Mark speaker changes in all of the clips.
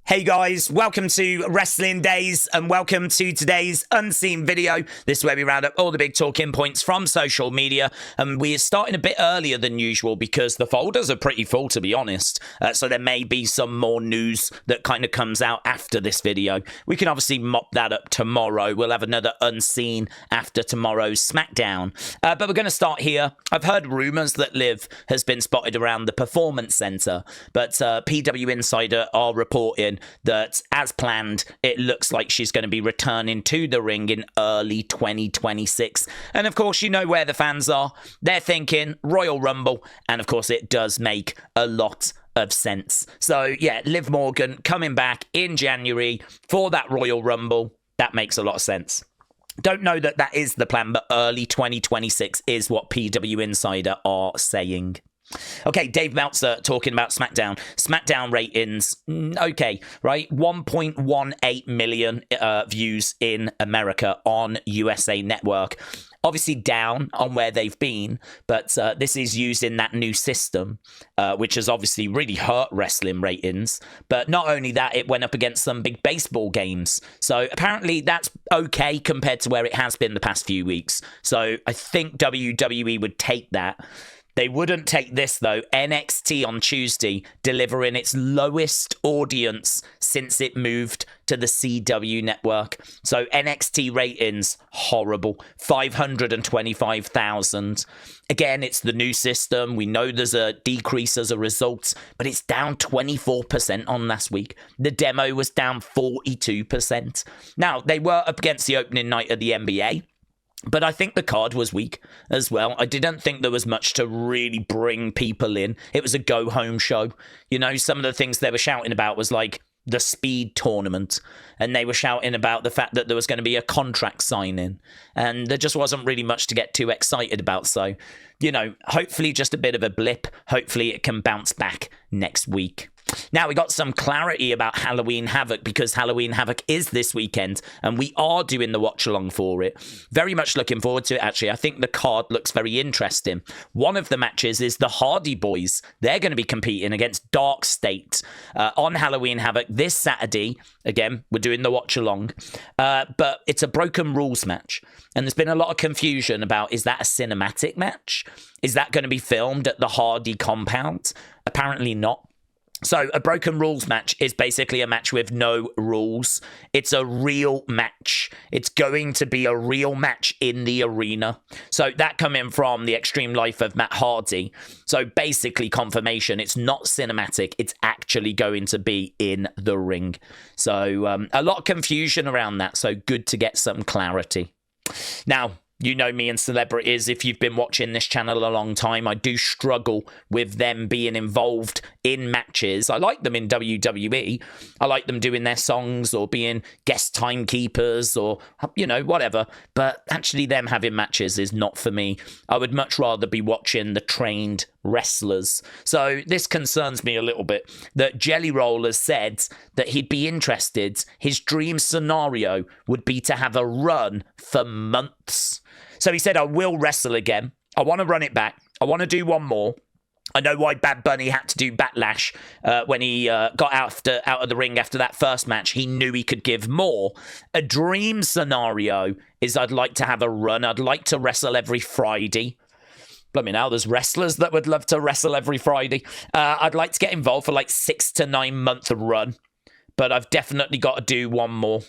Speaker 1: Hey guys, welcome to Wrestling Daze and welcome to today's unseen video. This is where we round up all the big talking points from social media, and we're starting a bit earlier than usual because the folders are pretty full, to be honest. So there may be some more news that kind of comes out after this video. We can obviously mop that up tomorrow. We'll have another unseen after tomorrow's Smackdown. But we're going to start here. I've heard rumors that Liv has been spotted around the Performance Center, but PW Insider are reporting that, as planned, it looks like she's going to be returning to the ring in early 2026. And of course, you know where the fans are. They're thinking Royal Rumble, and of course, it does make a lot of sense. So yeah, Liv Morgan coming back in January for that Royal Rumble. That makes a lot of sense. Don't know that that is the plan, but early 2026 is what PW Insider are saying. Okay, Dave Meltzer talking about SmackDown. SmackDown ratings, okay, right? 1.18 million views in America on USA Network. Obviously down on where they've been, but this is using that new system, which has obviously really hurt wrestling ratings. But not only that, it went up against some big baseball games. So apparently that's okay compared to where it has been the past few weeks. So I think WWE would take that. They wouldn't take this, though. NXT on Tuesday delivering its lowest audience since it moved to the CW network. So NXT ratings, horrible. 525,000. Again, it's the new system. We know there's a decrease as a result, but it's down 24% on last week. The demo was down 42%. Now, they were up against the opening night of the NBA. But I think the card was weak as well. I didn't think there was much to really bring people in. It was a go-home show. You know, some of the things they were shouting about was like the speed tournament. And they were shouting about the fact that there was going to be a contract signing. And there just wasn't really much to get too excited about. So, you know, hopefully just a bit of a blip. Hopefully it can bounce back next week. Now, we got some clarity about Halloween Havoc because Halloween Havoc is this weekend and we are doing the watch along for it. Very much looking forward to it, actually. I think the card looks very interesting. One of the matches is the Hardy Boyz. They're going to be competing against Dark State on Halloween Havoc this Saturday. Again, we're doing the watch along. But it's a Broken Rules match. And there's been a lot of confusion about, is that a cinematic match? Is that going to be filmed at the Hardy compound? Apparently not. So a Broken Rules match is basically a match with no rules. It's a real match. It's going to be a real match in the arena. So that coming from the Extreme Life of Matt Hardy. So basically confirmation, it's not cinematic. It's actually going to be in the ring. So a lot of confusion around that. So good to get some clarity. Now, you know me and celebrities, if you've been watching this channel a long time, I do struggle with them being involved in matches. I like them in WWE. I like them doing their songs or being guest timekeepers or, you know, whatever. But actually them having matches is not for me. I would much rather be watching the trained wrestlers. So this concerns me a little bit that Jelly Roll has said that he'd be interested. His dream scenario would be to have a run for months. So he said, I will wrestle again. I want to run it back. I want to do one more. I know why Bad Bunny had to do Backlash when he got out of the ring after that first match. He knew he could give more. A dream scenario is I'd like to have a run. I'd like to wrestle every Friday. Blimey now, there's wrestlers that would love to wrestle every Friday. I'd like to get involved for like 6 to 9 month run. But I've definitely got to do one more.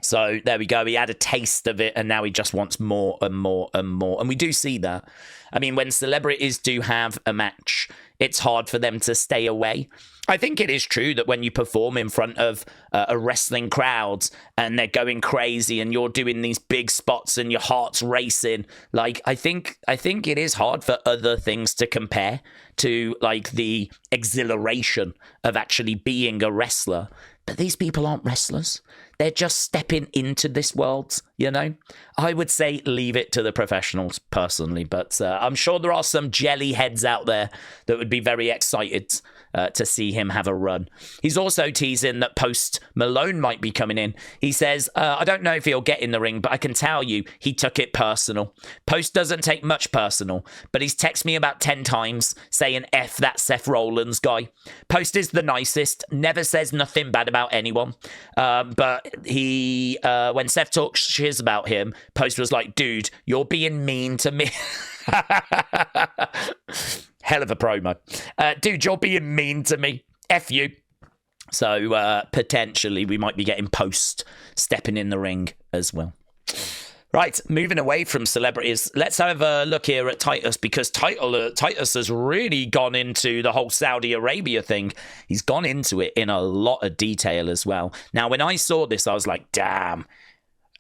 Speaker 1: So there we go. He had a taste of it and now he just wants more and more and more. And we do see that. I mean, when celebrities do have a match, it's hard for them to stay away. I think it is true that when you perform in front of a wrestling crowd and they're going crazy and you're doing these big spots and your heart's racing, like I think it is hard for other things to compare to like the exhilaration of actually being a wrestler. But these people aren't wrestlers. They're just stepping into this world, you know? I would say leave it to the professionals, personally. But I'm sure there are some jelly heads out there that would be very excited to see him have a run. He's also teasing that Post Malone might be coming in. He says, I don't know if he'll get in the ring, but I can tell you he took it personal. Post doesn't take much personal, but he's texted me about 10 times saying F that Seth Rollins guy. Post is the nicest, never says nothing bad about anyone. But he, when Seth talks shiz about him, Post was like, dude, you're being mean to me. Hell of a promo. Dude, you're being mean to me. F you. So potentially we might be getting Post stepping in the ring as well. Right, moving away from celebrities, let's have a look here at Titus, because Titus has really gone into the whole Saudi Arabia thing. He's gone into it in a lot of detail as well. Now, when I saw this, I was like, damn,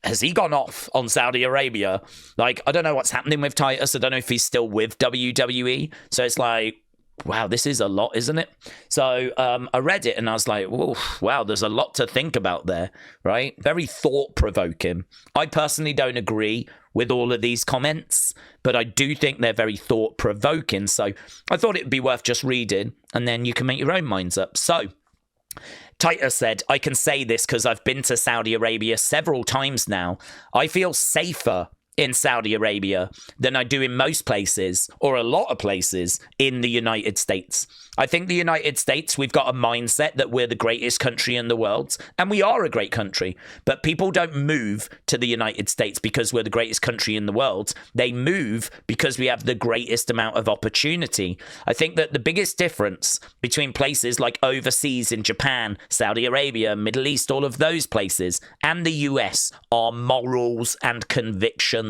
Speaker 1: has he gone off on Saudi Arabia? Like, I don't know what's happening with Titus. I don't know if he's still with WWE. So it's like, wow, this is a lot, isn't it? So I read it and I was like, wow, there's a lot to think about there, right? Very thought-provoking. I personally don't agree with all of these comments, but I do think they're very thought-provoking. So I thought it would be worth just reading, and then you can make your own minds up. So Titus said, I can say this because I've been to Saudi Arabia several times now. I feel safer in Saudi Arabia than I do in most places, or a lot of places, in the United States. I think the United States, we've got a mindset that we're the greatest country in the world, and we are a great country, but people don't move to the United States because we're the greatest country in the world. They move because we have the greatest amount of opportunity. I think that the biggest difference between places like overseas in Japan, Saudi Arabia, Middle East, all of those places, and the US are morals and convictions.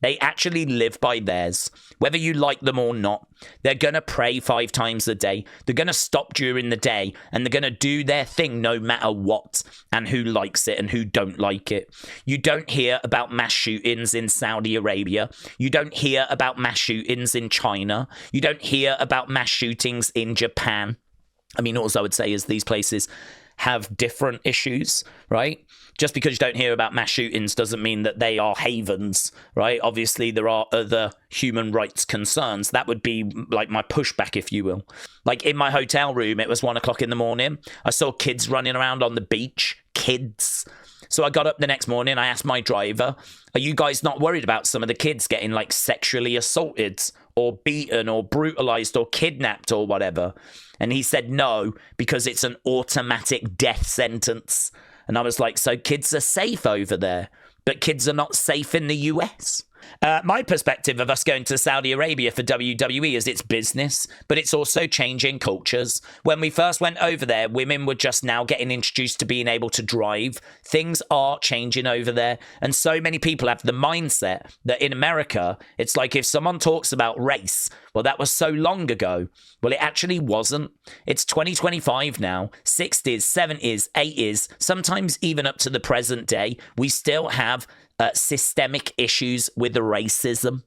Speaker 1: They actually live by theirs, whether you like them or not. They're going to pray 5 times a day. They're going to stop during the day, and they're going to do their thing no matter what, and who likes it and who don't like it. You don't hear about mass shootings in Saudi Arabia. You don't hear about mass shootings in China. You don't hear about mass shootings in Japan. I mean, all I would say is these places have different issues, right? Just because you don't hear about mass shootings doesn't mean that they are havens, right? Obviously, there are other human rights concerns. That would be like my pushback, if you will. Like in my hotel room, it was 1 o'clock in the morning. I saw kids running around on the beach. Kids. So I got up the next morning. I asked my driver, are you guys not worried about some of the kids getting like sexually assaulted or beaten or brutalized or kidnapped or whatever? And he said no, because it's an automatic death sentence. And I was like, so kids are safe over there, but kids are not safe in the US? My perspective of us going to Saudi Arabia for WWE is it's business, but it's also changing cultures. When we first went over there, women were just now getting introduced to being able to drive. Things are changing over there. And so many people have the mindset that in America, it's like if someone talks about race, well, that was so long ago. Well, it actually wasn't. It's 2025 now, 60s, 70s, 80s, sometimes even up to the present day. We still have systemic issues with the racism.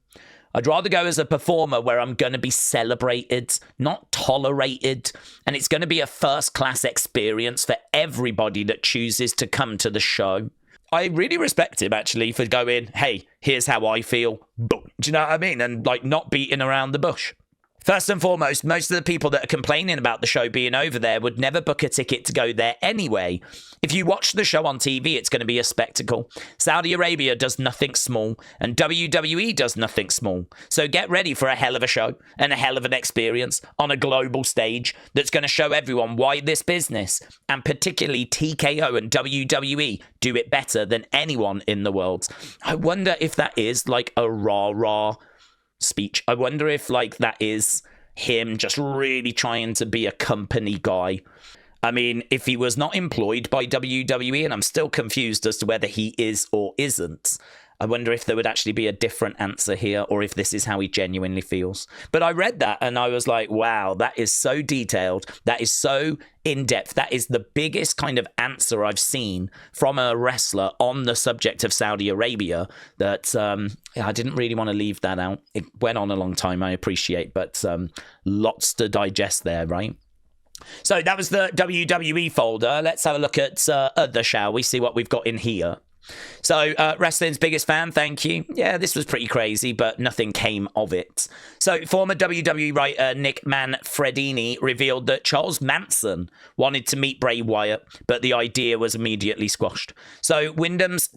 Speaker 1: I'd rather go as a performer where I'm going to be celebrated, not tolerated, and it's going to be a first-class experience for everybody that chooses to come to the show. I really respect him, actually, for going, hey, here's how I feel. Do you know what I mean? And, like, not beating around the bush. First and foremost, most of the people that are complaining about the show being over there would never book a ticket to go there anyway. If you watch the show on TV, it's going to be a spectacle. Saudi Arabia does nothing small, and WWE does nothing small. So get ready for a hell of a show and a hell of an experience on a global stage that's going to show everyone why this business, and particularly TKO and WWE, do it better than anyone in the world. I wonder if that is like a rah-rah speech. I wonder if like that is him just really trying to be a company guy. I mean, if he was not employed by WWE, and I'm still confused as to whether he is or isn't, I wonder if there would actually be a different answer here, or if this is how he genuinely feels. But I read that and I was like, wow, that is so detailed. That is so in-depth. That is the biggest kind of answer I've seen from a wrestler on the subject of Saudi Arabia that I didn't really want to leave that out. It went on a long time, I appreciate, but lots to digest there, right? So that was the WWE folder. Let's have a look at other, shall we? See what we've got in here. So, wrestling's biggest fan, thank you. Yeah, this was pretty crazy, but nothing came of it. So, former WWE writer Nick Manfredini revealed that Charles Manson wanted to meet Bray Wyatt, but the idea was immediately squashed. So, Wyndham's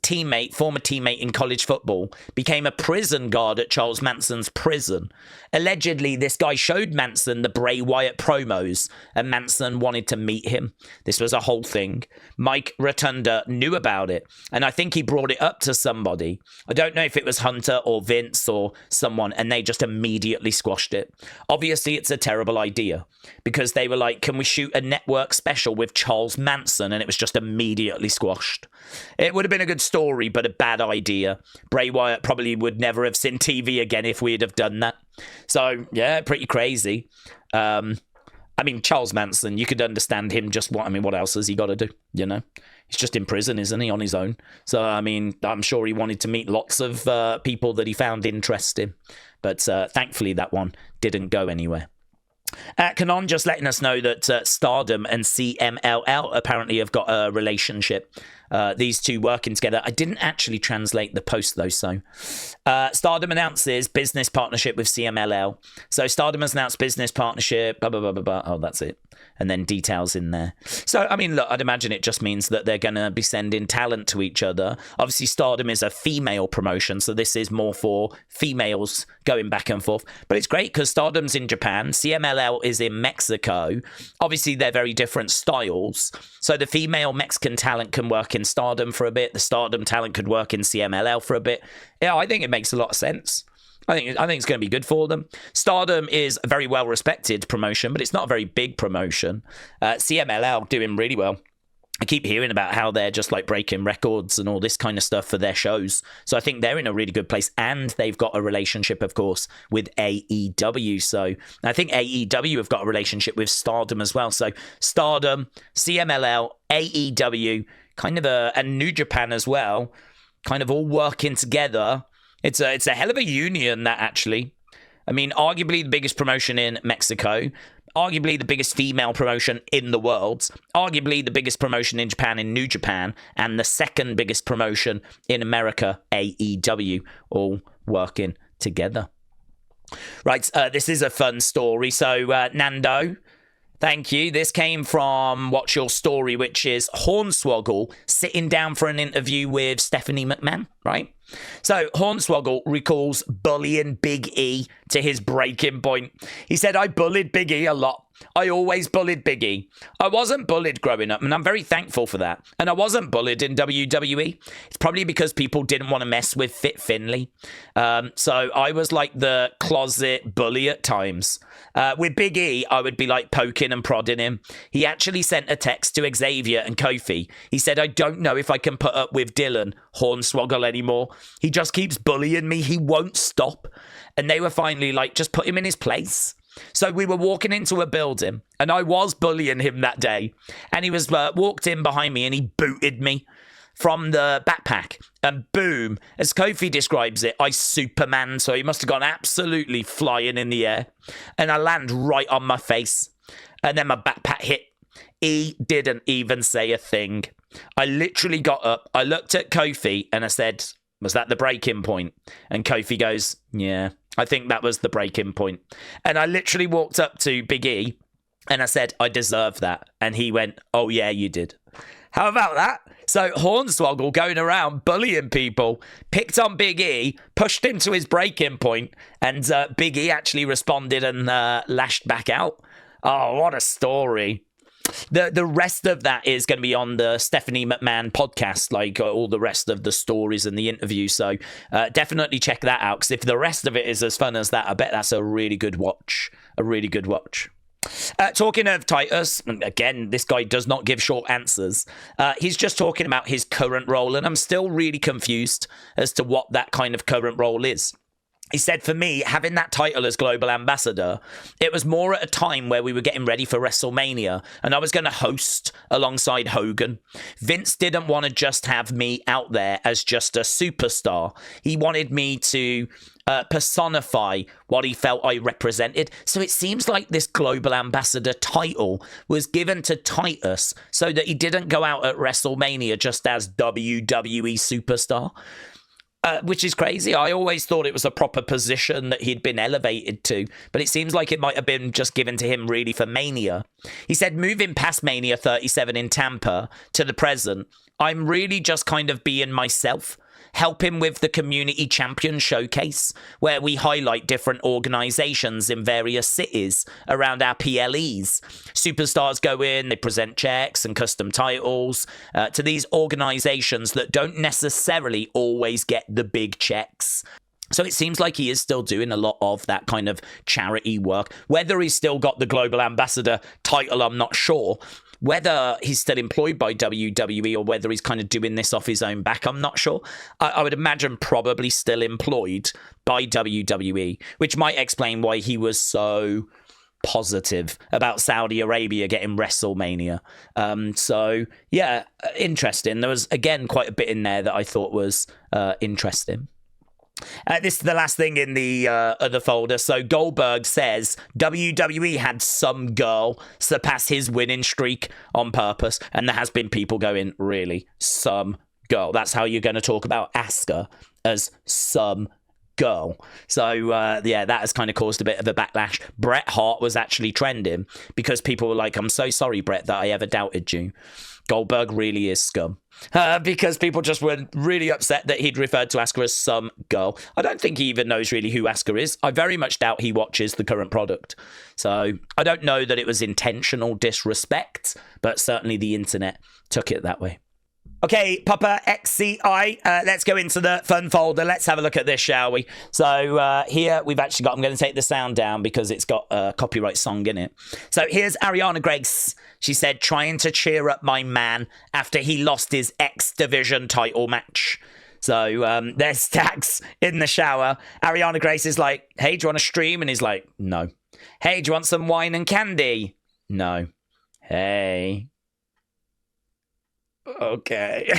Speaker 1: former teammate in college football, became a prison guard at Charles Manson's prison. Allegedly, this guy showed Manson the Bray Wyatt promos, and Manson wanted to meet him. This was a whole thing. Mike Rotunda knew about it, and I think he brought it up to somebody. I don't know if it was Hunter or Vince or someone, and they just immediately squashed it. Obviously, it's a terrible idea, because they were like, can we shoot a network special with Charles Manson? And it was just immediately squashed. It would have been a good story, but a bad idea. Bray Wyatt probably would never have seen TV again if we'd have done that. So, yeah, pretty crazy. I mean, Charles Manson, you could understand him what else has he got to do, you know? He's just in prison, isn't he, on his own? So, I mean, I'm sure he wanted to meet lots of people that he found interesting. But thankfully, that one didn't go anywhere. Canon just letting us know that Stardom and CMLL apparently have got a relationship. These two working together. I didn't actually translate the post though, so Stardom announces business partnership with CMLL. So Stardom has announced business partnership, blah, blah, blah, blah, blah. Oh, that's it. And then details in there. So, I mean, look, I'd imagine it just means that they're going to be sending talent to each other. Obviously, Stardom is a female promotion, so this is more for females going back and forth. But it's great because Stardom's in Japan, CMLL is in Mexico. Obviously, they're very different styles. So the female Mexican talent can work in Stardom for a bit. The Stardom talent could work in CMLL for a bit. Yeah, I think it makes a lot of sense. I think it's going to be good for them. Stardom is a very well-respected promotion, but it's not a very big promotion. CMLL doing really well. I keep hearing about how they're just like breaking records and all this kind of stuff for their shows. So I think they're in a really good place. And they've got a relationship, of course, with AEW. So I think AEW have got a relationship with Stardom as well. So Stardom, CMLL, AEW, kind of and New Japan as well, kind of all working together. It's a hell of a union, that, actually. I mean, arguably the biggest promotion in Mexico, arguably the biggest female promotion in the world, arguably the biggest promotion in Japan in New Japan, and the second biggest promotion in America, AEW, all working together. Right, this is a fun story. So, Nando, thank you. This came from Watch Your Story, which is Hornswoggle sitting down for an interview with Stephanie McMahon, right? So Hornswoggle recalls bullying Big E to his breaking point. He said, I bullied Big E a lot. I always bullied Big E. I wasn't bullied growing up, and I'm very thankful for that. And I wasn't bullied in WWE. It's probably because people didn't want to mess with Fit Finlay. So I was like the closet bully at times. With Big E, I would be like poking and prodding him. He actually sent a text to Xavier and Kofi. He said, I don't know if I can put up with Dylan Hornswoggle anymore. He just keeps bullying me. He won't stop. And they were finally like, just put him in his place. So we were walking into a building, and I was bullying him that day. And he was walked in behind me, and he booted me from the backpack. And boom, as Kofi describes it, I Superman. So he must have gone absolutely flying in the air. And I land right on my face. And then my backpack hit. He didn't even say a thing. I literally got up. I looked at Kofi, and I said, was that the breaking point? And Kofi goes, yeah, I think that was the breaking point. And I literally walked up to Big E and I said, I deserve that. And he went, oh, yeah, you did. How about that? So Hornswoggle going around bullying people, picked on Big E, pushed him to his breaking point, and Big E actually responded and lashed back out. Oh, what a story. The rest of that is going to be on the Stephanie McMahon podcast, like all the rest of the stories and the interview. So definitely check that out, because if the rest of it is as fun as that, I bet that's a really good watch. A really good watch. Talking of Titus, again, this guy does not give short answers. He's just talking about his current role, and I'm still really confused as to what that kind of current role is. He said, for me, having that title as global ambassador, it was more at a time where we were getting ready for WrestleMania and I was going to host alongside Hogan. Vince didn't want to just have me out there as just a superstar. He wanted me to personify what he felt I represented. So it seems like this global ambassador title was given to Titus so that he didn't go out at WrestleMania just as WWE superstar. Which is crazy. I always thought it was a proper position that he'd been elevated to, but it seems like it might have been just given to him really for Mania. He said, moving past Mania 37 in Tampa to the present, I'm really just kind of being myself, helping with the Community Champion Showcase, where we highlight different organizations in various cities around our PLEs. Superstars go in, they present checks and custom titles to these organizations that don't necessarily always get the big checks. So it seems like he is still doing a lot of that kind of charity work. Whether he's still got the Global Ambassador title, I'm not sure. Whether he's still employed by WWE or whether he's kind of doing this off his own back, I'm not sure. I would imagine probably still employed by WWE, which might explain why he was so positive about Saudi Arabia getting WrestleMania. So, yeah, interesting. There was, again, quite a bit in there that I thought was interesting. This is the last thing in the other folder. So Goldberg says WWE had some girl surpass his winning streak on purpose, and there has been people going, really, some girl. That's how you're going to talk about Asuka, as some girl. So yeah, that has kind of caused a bit of a backlash. Bret Hart was actually trending because people were like, I'm so sorry, Bret, that I ever doubted you. Goldberg really is scum. Because people just were really upset that he'd referred to Asuka as some girl. I don't think he even knows really who Asuka is. I very much doubt he watches the current product. So I don't know that it was intentional disrespect, but certainly the internet took it that way. Okay, Papa XCI, let's go into the fun folder. Let's have a look at this, shall we? So here we've actually got, I'm going to take the sound down because it's got a copyright song in it. So here's Ariana Grace. She said, trying to cheer up my man after he lost his X Division title match. So there's Stax in the shower. Ariana Grace is like, hey, do you want to stream? And he's like, no. Hey, do you want some wine and candy? No. Hey. Okay. Do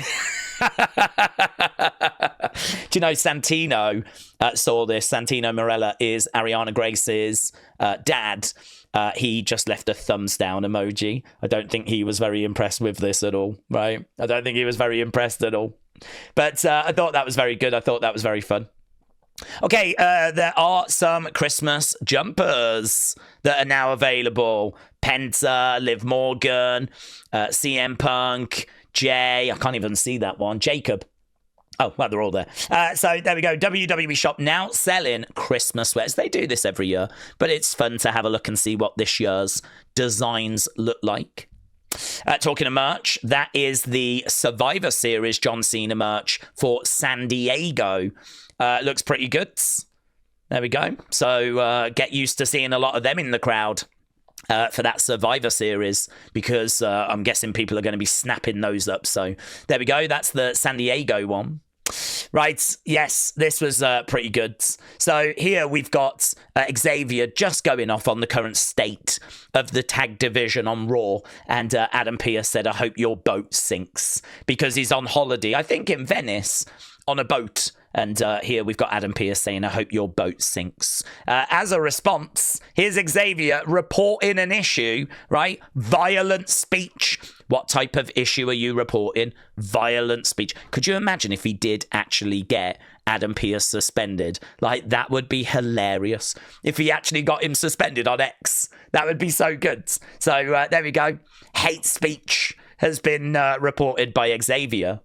Speaker 1: you know Santino saw this? Santino Marella is Ariana Grace's dad. He just left a thumbs down emoji. I don't think he was very impressed with this at all, right? I don't think he was very impressed at all. But I thought that was very good. I thought that was very fun. Okay, there are some Christmas jumpers that are now available. Penta, Liv Morgan, CM Punk, Jay, I can't even see that one. Jacob. Oh, well, they're all there. So there we go. WWE Shop now selling Christmas sweaters. They do this every year, but it's fun to have a look and see what this year's designs look like. Talking of merch, that is the Survivor Series John Cena merch for San Diego. Looks pretty good. There we go. So get used to seeing a lot of them in the crowd. For that Survivor Series, because I'm guessing people are going to be snapping those up. So there we go. That's the San Diego one. Right. Yes, this was pretty good. So here we've got Xavier just going off on the current state of the tag division on Raw. And Adam Pearce said, I hope your boat sinks, because he's on holiday, I think in Venice, on a boat. And here we've got Adam Pearce saying, I hope your boat sinks. As a response, here's Xavier reporting an issue, right? Violent speech. What type of issue are you reporting? Violent speech. Could you imagine if he did actually get Adam Pearce suspended? Like, that would be hilarious. If he actually got him suspended on X, that would be so good. So there we go. Hate speech has been reported by Xavier.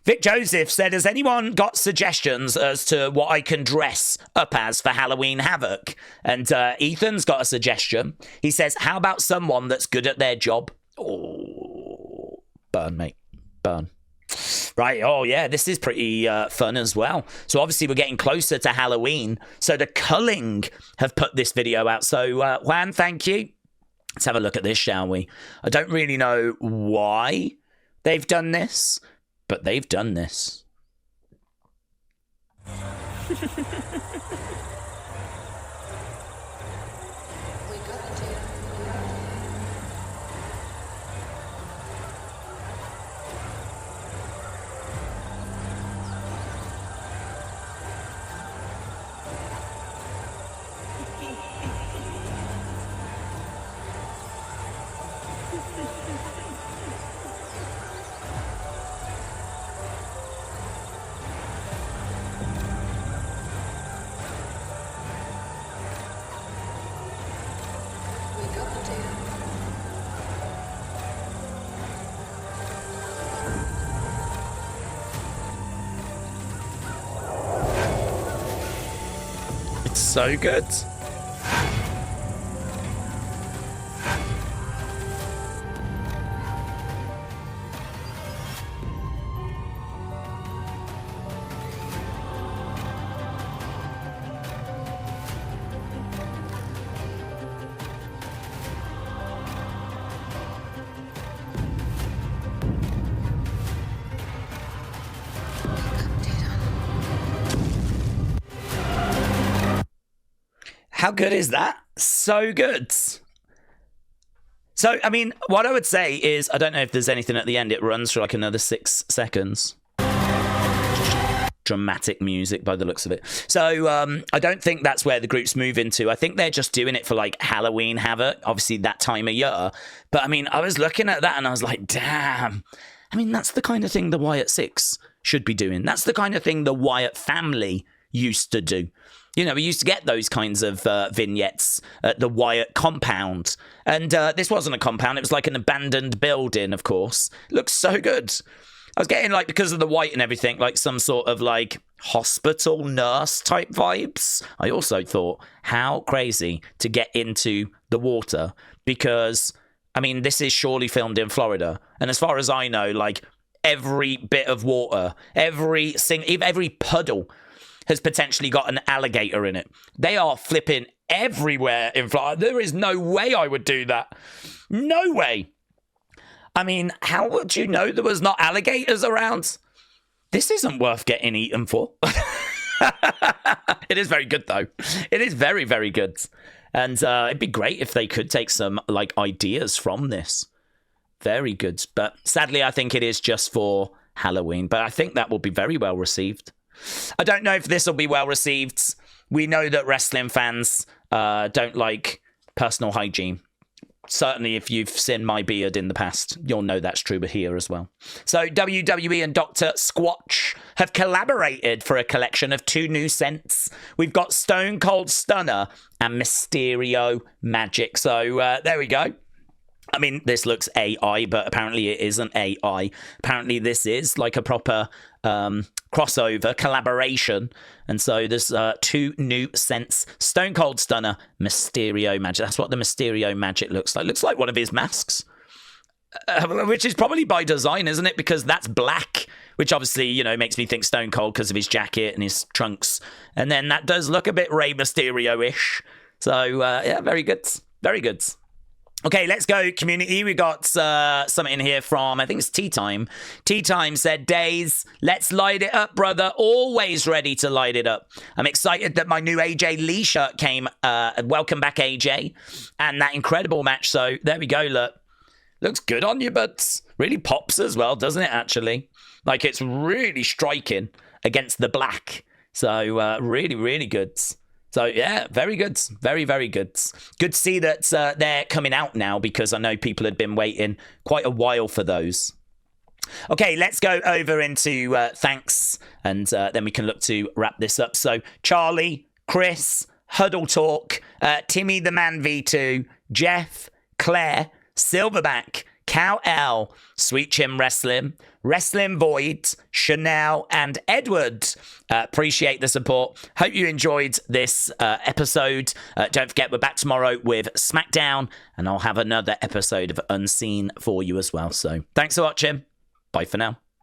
Speaker 1: Vic Joseph said, has anyone got suggestions as to what I can dress up as for Halloween Havoc? And Ethan's got a suggestion. He says, how about someone that's good at their job? Oh, burn, mate. Burn. Right, oh yeah, this is pretty fun as well. So obviously we're getting closer to Halloween. So the Culling have put this video out. So Juan, thank you. Let's have a look at this, shall we? I don't really know why they've done this, but they've done this. It's so good. How good is that? So good. So, I mean, what I would say is, I don't know if there's anything at the end. It runs for like another 6 seconds. Dramatic music by the looks of it. So, I don't think that's where the groups move into. I think they're just doing it for like Halloween Havoc, obviously that time of year. But I mean, I was looking at that and I was like, damn. I mean, that's the kind of thing the Wyatt Six should be doing. That's the kind of thing the Wyatt family used to do. You know, we used to get those kinds of vignettes at the Wyatt compound. And this wasn't a compound. It was like an abandoned building, of course. It looks so good. I was getting, like, because of the white and everything, like some sort of, like, hospital nurse type vibes. I also thought, how crazy to get into the water. Because, I mean, this is surely filmed in Florida. And as far as I know, like, every bit of water, every puddle has potentially got an alligator in it. They are flipping everywhere in Florida. There is no way I would do that. No way. I mean, how would you know there was not alligators around? This isn't worth getting eaten for. It is very good, though. It is very, very good. And it'd be great if they could take some, like, ideas from this. Very good. But sadly, I think it is just for Halloween. But I think that will be very well received. I don't know if this will be well received. We know that wrestling fans don't like personal hygiene. Certainly, if you've seen my beard in the past, you'll know that's true here as well. So, WWE and Dr. Squatch have collaborated for a collection of 2 new scents. We've got Stone Cold Stunner and Mysterio Magic. So, there we go. I mean, this looks AI, but apparently it isn't AI. Apparently this is like a proper crossover collaboration. And so there's 2 new scents. Stone Cold Stunner, Mysterio Magic. That's what the Mysterio Magic looks like. Looks like one of his masks. Which is probably by design, isn't it? Because that's black, which obviously, you know, makes me think Stone Cold because of his jacket and his trunks. And then that does look a bit Rey Mysterio-ish. So, yeah, very good. Very good. Okay, let's go, community. We got something in here from, I think it's Tea Time. Tea Time said, Daze, let's light it up, brother. Always ready to light it up. I'm excited that my new AJ Lee shirt came. Welcome back, AJ. And that incredible match. So there we go, look. Looks good on you, but really pops as well, doesn't it, actually? Like, it's really striking against the black. So really, really good. So, yeah, very good. Very, very good. Good to see that they're coming out now because I know people had been waiting quite a while for those. Okay, let's go over into thanks, and then we can look to wrap this up. So, Charlie, Chris, Huddle Talk, Timmy the Man V2, Jeff, Claire, Silverback, Cal L, Sweet Chim Wrestling, Wrestling Void, Chanel, and Edward. Appreciate the support. Hope you enjoyed this episode. Don't forget, we're back tomorrow with Smackdown, and I'll have another episode of Unseen for you as well. So thanks for watching. Bye for now.